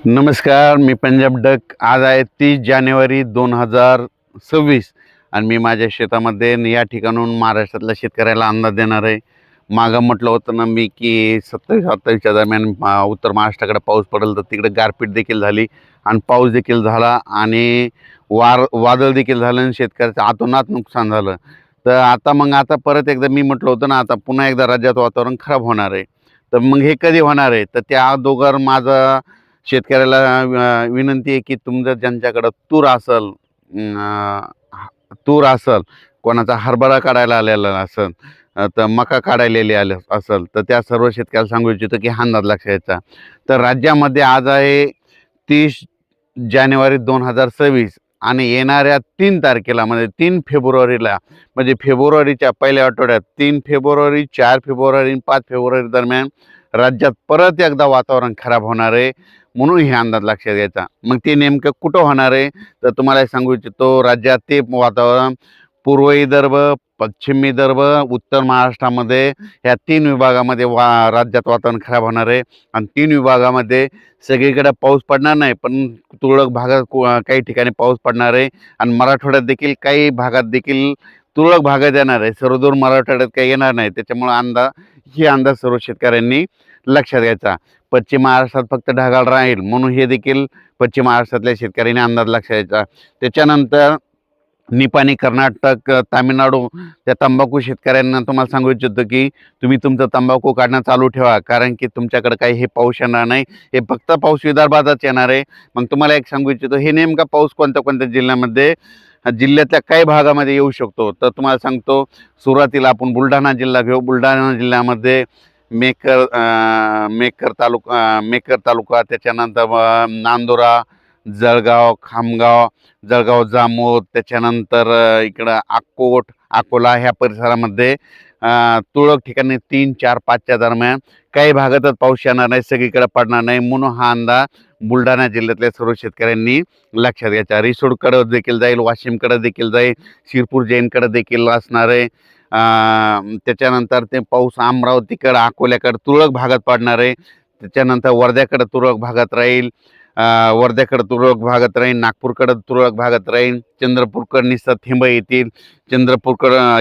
नमस्कार, मी पंजाब डक. आज आहे 30 जानेवारी 2026 आणि मी माझ्या शेतामध्ये या ठिकाणून महाराष्ट्रातल्या शेतकऱ्याला अंदाज देणार आहे. मागं म्हटलं होतं ना मी की 27-28च्या दरम्यान उत्तर महाराष्ट्राकडे पाऊस पडेल, तर तिकडे गारपीट देखील झाली आणि पाऊस देखील झाला आणि वादळ देखील झालं आणि शेतकऱ्याचं अतोनात नुकसान झालं. तर आता परत एकदा मी म्हटलं होतं ना, आता पुन्हा एकदा राज्यात वातावरण खराब होणार आहे. तर मग हे कधी होणार आहे? तर त्या अगोदर माझा शेतकऱ्याला विनंती आहे की तुमचं ज्यांच्याकडं तूर असेल, कोणाचा हरभरा काढायला आलेला असेल, तर मका काढायलेली आले असेल, तर त्या सर्व शेतकऱ्याला सांगू इच्छितो की हा अंदाज लक्षात घ्यायचा. तर राज्यामध्ये आज आहे 30 जानेवारी 2026 आणि येणाऱ्या 3 तारखेला म्हणजे 3 फेब्रुवारीला, म्हणजे फेब्रुवारीच्या पहिल्या आठवड्यात 3 फेब्रुवारी, 4 फेब्रुवारी आणि 5 फेब्रुवारी दरम्यान राज्यात परत एकदा वातावरण खराब होणार आहे. म्हणून हे अंदाज लक्षात घ्यायचा. मग ते नेमकं कुठं होणार आहे? तर तुम्हाला सांगू इच्छितो, राज्यात ते वातावरण पूर्व विदर्भ, पश्चिम विदर्भ, उत्तर महाराष्ट्रामध्ये ह्या 3 विभागामध्ये राज्यात वातावरण खराब होणार आहे. आणि 3 विभागामध्ये सगळीकडे पाऊस पडणार नाही, पण तुरळक भागात काही ठिकाणी पाऊस पडणार आहे. आणि मराठवाड्यात देखील काही भागात देखील तुरळक भागात येणार आहे. सर्वदूर मराठवाड्यात काही येणार नाही. त्याच्यामुळं ही अंदाज सर्व शेतकऱ्यांनी लक्षात घ्यायचा. पश्चिम महाराष्ट्रात फक्त ढगाळ राहील, म्हणून हे देखील पश्चिम महाराष्ट्रातल्या शेतकऱ्यांनी अंदाज लक्षात घ्यायचा. त्याच्यानंतर निपाणी, कर्नाटक, तामिळनाडू त्या तंबाखू शेतकऱ्यांना तुम्हाला सांगू इच्छितो की तुम्ही तुमचं तंबाखू काढणं चालू ठेवा, कारण की तुमच्याकडे काही हे पाऊस येणार नाही. हे फक्त पाऊस विदर्भातच येणार आहे. मग तुम्हाला एक सांगू इच्छितो, हे नेमका पाऊस कोणत्या कोणत्या जिल्ह्यामध्ये, जिल्ह्यातल्या काही भागामध्ये येऊ शकतो. तर तुम्हाला सांगतो, सुरुवातीला आपण बुलढाणा जिल्हा घेऊ. बुलढाणा जिल्ह्यामध्ये मेकर तालुका, त्याच्यानंतर नांदुरा, जळगाव, खामगाव, जळगाव जामोद, त्याच्यानंतर इकडं अकोला ह्या परिसरामध्ये तुरळक ठिकाणी 3, 4, 5च्या दरम्यान काही भागातच पाऊस येणार नाही, सगळीकडे पडणार नाही. म्हणून हा अंदाज बुलढाणा जिल्ह्यातल्या सर्व शेतकऱ्यांनी लक्षात घ्यायचा. रिसोडकडे देखील जाईल, वाशिमकडे देखील जाईल, शिरपूर जैनकडे देखील असणार आहे. त्याच्यानंतर ते पाऊस अमरावतीकडं, अकोल्याकडं तुरळक भागात पडणार आहे. त्याच्यानंतर वर्ध्याकडं तुरळक भागात राहील, नागपूरकडं तुरळक भागात राहील, चंद्रपूरकडं निस्ता थेंब येतील,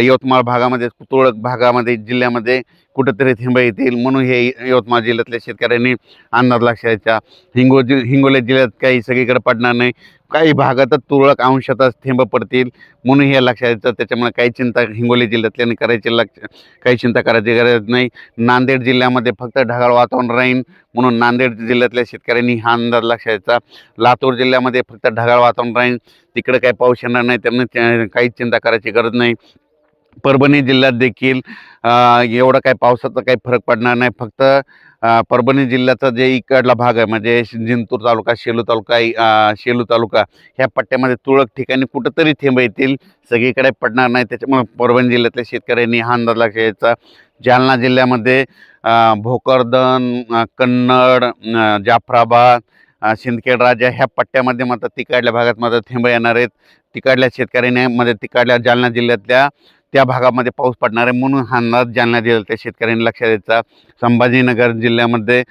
यवतमाळ भागामध्ये तुरळक भागामध्ये जिल्ह्यामध्ये कुठंतरी थेंब येतील. म्हणून हे यवतमाळ जिल्ह्यातल्या शेतकऱ्यांनी अंदाज लक्षात घ्यायचा. हिंगोली जिल्ह्यात काही सगळीकडे पडणार नाही, काही भागातच तुरळक अंशातच थेंब पडतील. म्हणून हे लक्षात घ्यायचं. त्याच्यामुळे हिंगोली जिल्ह्यातल्यानी काही चिंता करायची गरज नाही. नांदेड जिल्ह्यामध्ये फक्त ढगाळ वातावरण राहील, म्हणून नांदेड जिल्ह्यातल्या शेतकऱ्यांनी हा अंदाज लक्षात घ्यायचा. लातूर जिल्ह्यामध्ये फक्त ढगाळ वातावरण राहील, तिकडे काही पाऊस येणार नाही, त्यामुळे काहीच चिंता करायची गरज नाही. परभणी जिल्ह्यात देखील एवढं काही पावसाचा काही फरक पडणार नाही. फक्त परभणी जिल्ह्याचा जे इकडला भाग आहे, म्हणजे जिंतूर तालुका, शेलू तालुका ह्या पट्ट्यामध्ये तुरळक ठिकाणी कुठंतरी थेंब येतील, सगळीकडे पडणार नाही. त्याच्यामुळे परभणी जिल्ह्यातल्या शेतकऱ्यांनी हा अंदाज लक्षात घ्यायचा. जालना जिल्ह्यामध्ये भोकरदन, कन्नड, जाफराबाद, सिंदखेड राजा ह्या पट्ट्यामध्ये मात्र तिकडल्या भागात मात्र थेंब येणार आहेत. तिकडल्या जालना जिल्ह्यातल्या त्या भागामध्ये पाऊस पडणार आहे. म्हणून हा अंदाज जालना जिल्ह्यातल्या शेतकऱ्यांनी लक्षात द्यायचा. संभाजीनगर जिल्ह्यामध्ये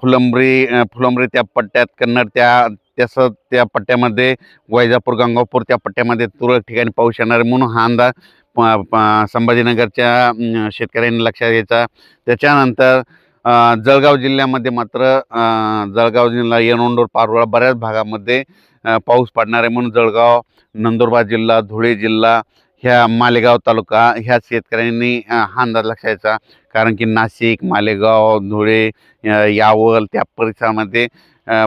फुलंब्री त्या पट्ट्यात, कन्नड त्या पट्ट्यामध्ये, वैजापूर, गंगापूर त्या पट्ट्यामध्ये तुरळक ठिकाणी पाऊस येणार आहे. म्हणून हा अंदाज संभाजीनगरच्या शेतकऱ्यांनी लक्षात घ्यायचा. त्याच्यानंतर जळगाव जिल्ह्यामध्ये मात्र जळगाव जिल्हा, येरवंडोर, पारोळा बऱ्याच भागामध्ये पाऊस पडणार आहे. म्हणून जळगाव, नंदुरबार जिल्हा, धुळे जिल्हा, ह्या मालेगाव तालुका ह्या शेतकऱ्यांनी हा अंदाज लक्षात घ्यायचा. कारण की नाशिक, मालेगाव, धुळे, यावल त्या परिसरामध्ये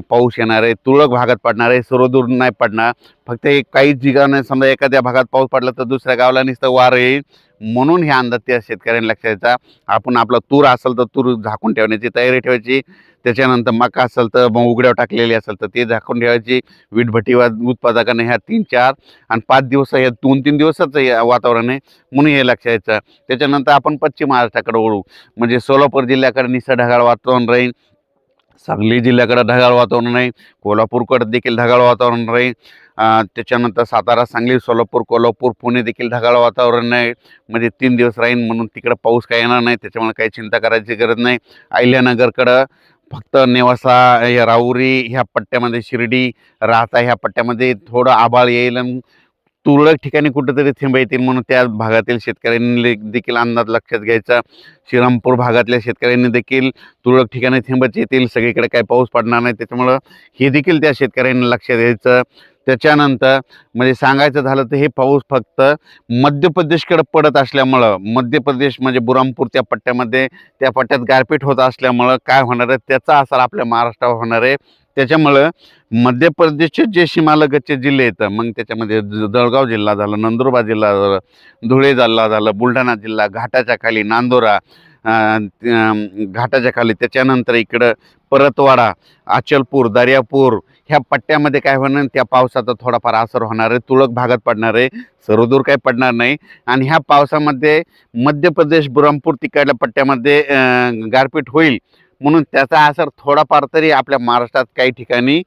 पाऊस येणार आहे, तुरळक भागात पडणार आहे, सर्वदूर नाही पडणार. फक्त काही ठिकाणी समजा एखाद्या भागात पाऊस पडला तर दुसऱ्या गावाला नुसतं वार येईल. म्हणून हे अंदाज त्या शेतकऱ्यांनी लक्षात घ्यायचा. आपण आपला तूर असेल तर तूर झाकून ठेवण्याची तयारी ठेवायची. त्याच्यानंतर मका असेल तर मग उघड्यावर टाकलेली असेल तर ते झाकून ठेवायची. वीटभट्टीवर उत्पादकांना ह्या 3, 4 आणि 5 दिवस, हे 2-3 दिवसाचं वातावरण आहे, म्हणून हे लक्षात घ्यायचं. त्याच्यानंतर आपण पश्चिम महाराष्ट्राकडे वळू, म्हणजे सोलापूर जिल्ह्याकडे निसर्ग ढगाळ वातावरण राहील, सांगली जिल्ह्याकडे ढगाळ वातावरण राहील, कोल्हापूरकडे देखील ढगाळ वातावरण राहील. त्याच्यानंतर सातारा, सांगली, सोलापूर, कोल्हापूर, पुणे देखील ढगाळ वातावरण नाही, म्हणजे 3 दिवस राहील. म्हणून तिकडे पाऊस काही येणार नाही, त्याच्यामुळे काही चिंता करायची गरज नाही. अहिल्यानगरकडं फक्त नेवासा, हे राहुरी ह्या पट्ट्यामध्ये, शिर्डी, राहता ह्या पट्ट्यामध्ये थोडं आभाळ येईल आणि तुरळक ठिकाणी कुठेतरी थेंब येतील म्हणून त्या भागातील शेतकऱ्यांनी देखील अंदाज लक्षात घ्यायचा. श्रीरामपूर भागातल्या शेतकऱ्यांनी देखील तुरळक ठिकाणी थेंबच येतील, सगळीकडे काही पाऊस पडणार नाही. त्याच्यामुळं हे देखील त्या शेतकऱ्यांनी लक्षात घ्यायचं. त्याच्यानंतर म्हणजे सांगायचं झालं तर हे पाऊस फक्त मध्य प्रदेशकडे पडत असल्यामुळं, मध्य प्रदेश म्हणजे बुरामपूर त्या पट्ट्यामध्ये, त्या पट्ट्यात गारपीट होत असल्यामुळं काय होणार आहे, त्याचा असर आपल्या महाराष्ट्रावर होणार आहे. त्याच्यामुळं मध्य प्रदेशचे जे सीमालगतचे जिल्हे आहेत, मग त्याच्यामध्ये जळगाव जिल्हा झालं, नंदुरबार जिल्हा झालं, धुळे जिल्हा झालं, बुलढाणा जिल्हा, घाटाच्या खाली नांदोरा, घाटाच्या खाली, त्याच्यानंतर इकडं परतवाडा, अचलपूर, दर्यापूर ह्या पट्ट्यामध्ये काय होणार, त्या पावसाचा थोडाफार असर होणार आहे. तुरळक भागात पडणार आहे, सर्वदूर काही पडणार नाही. आणि ह्या पावसामध्ये मध्य प्रदेश, बुरहानपूर तिकडल्या पट्ट्यामध्ये गारपीट होईल म्हणून त्याचा असर थोडाफार तरी आपल्या महाराष्ट्रात काही ठिकाणी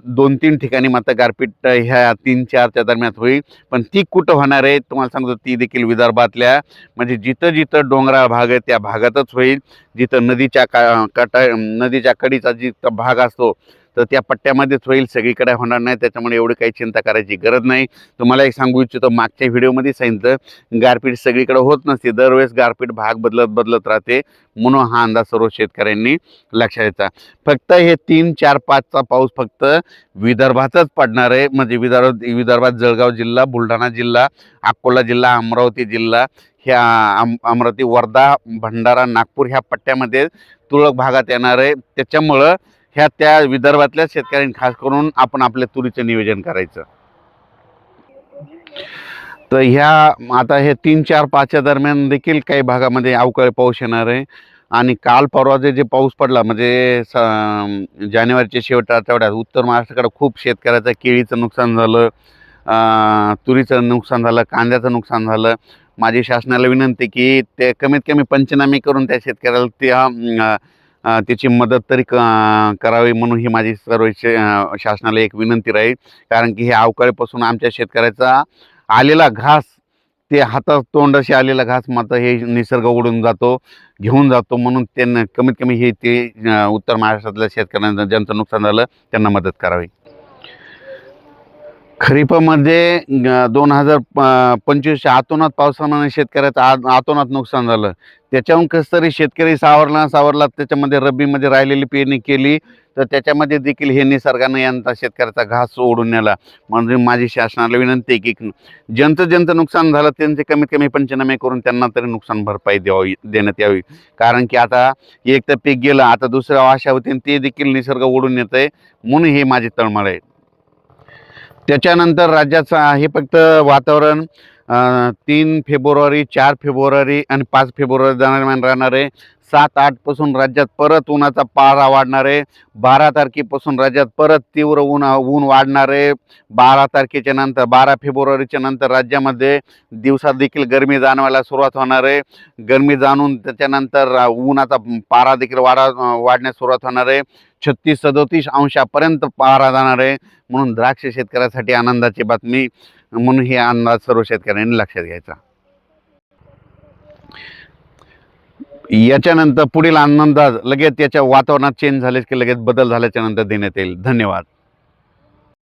2-3 ठिकाणी मात्र गारपीट ह्या 3-4च्या दरम्यान होईल. पण ती कुठं होणार आहे तुम्हाला सांगतो, ती देखील विदर्भातल्या म्हणजे जिथं जिथं डोंगराळ भाग आहे त्या भागातच होईल. जिथं नदीच्या कडीचा जिथं भाग असतो तर त्या पट्ट्यामध्येच होईल, सगळीकडे होणार नाही. त्याच्यामुळे एवढी काही चिंता करायची गरज नाही. तुम्हाला एक सांगू इच्छितो, मागच्या व्हिडिओमध्ये सांगितलं गारपीट सगळीकडे होत नसते, दरवेळेस गारपीट भाग बदलत राहते. म्हणून हा अंदाज सर्व शेतकऱ्यांनी लक्षात घ्यायचा. फक्त हे 3, 4, 5चा पाऊस फक्त विदर्भातच पडणार आहे. म्हणजे विदर्भात जळगाव जिल्हा, बुलढाणा जिल्हा, अकोला जिल्हा, अमरावती जिल्हा, ह्या अमरावती, वर्धा, भंडारा, नागपूर ह्या पट्ट्यामध्ये तुरळक भागात येणार आहे. त्याच्यामुळं त्या विदर्भातल्या शेतकऱ्यांनी खास करून आपण आपल्या तुरीचं नियोजन करायचं. तर ह्या आता हे 3, 4, 5च्या दरम्यान देखील काही भागामध्ये अवकाळी पाऊस येणार आहे. आणि काल परवा जे पाऊस पडला म्हणजे जानेवारीच्या शेवटच्या आठवड्यात उत्तर महाराष्ट्राकडे खूप शेतकऱ्याचं केळीचं नुकसान झालं, तुरीचं नुकसान झालं, कांद्याचं नुकसान झालं. माझी शासनाला विनंती की ते कमीत कमी पंचनामे करून त्या शेतकऱ्याला त्याची मदत तरी करावी म्हणून ही माझी सर्व शासनाला एक विनंती राहील. कारण की हे अवकाळीपासून आमच्या शेतकऱ्याचा आलेला घास, ते हातात तोंडाशी आलेला घास मात्र हे निसर्ग ओढून जातो, घेऊन जातो. म्हणून त्यांना कमीत कमी हे ते उत्तर महाराष्ट्रातल्या शेतकऱ्यांना ज्यांचं नुकसान झालं त्यांना मदत करावी. खरीपामध्ये 2025च्या अतोनात पावसामुळे शेतकऱ्याचं अतोनात नुकसान झालं. त्याच्याहून कसं तरी शेतकरी सावरला. त्याच्यामध्ये रब्बीमध्ये राहिलेली पेरणी केली तर त्याच्यामध्ये देखील हे निसर्गानं यांचा शेतकऱ्याचा घास ओढून नेला. म्हणजे माझी शासनाला विनंती आहे की ज्यांचं नुकसान झालं त्यांचे कमीत कमी पंचनामे करून त्यांना तरी नुकसान भरपाई देण्यात यावी. कारण की आता एक तर पीक गेलं, आता दुसरं आशा होती आणि ते देखील निसर्ग ओढून येत आहे. म्हणून हे माझी तळमळ आहे. त्याच्यानंतर राज्याचं हे फक्त वातावरण 3 फेब्रुवारी, 4 फेब्रुवारी आणि 5 फेब्रुवारी दरम्यान राहणार आहे. 7-8 पासून राज्यात परत उन्हाचा पारा वाढणार आहे. 12 तारखेपासून राज्यात परत तीव्र ऊन वाढणार आहे. 12 तारखेच्या नंतर, 12 फेब्रुवारीच्या नंतर राज्यामध्ये दिवसात देखील गरमी जाणवायला सुरुवात होणार आहे. गरमी जाणून त्याच्यानंतर उन्हाचा पारा देखील वाढण्यास सुरुवात होणार आहे. 36-37 अंशापर्यंत पारा जाणार आहे. म्हणून द्राक्ष शेतकऱ्यासाठी आनंदाची बातमी. म्हणून हे अंदाज सर्व शेतकऱ्यांनी लक्षात घ्यायचा. याच्यानंतर पुढील अंदाज लगेच याच्या वातावरणात चेंज झाले की लगेच बदल झाल्याच्या नंतर देण्यात येईल. धन्यवाद.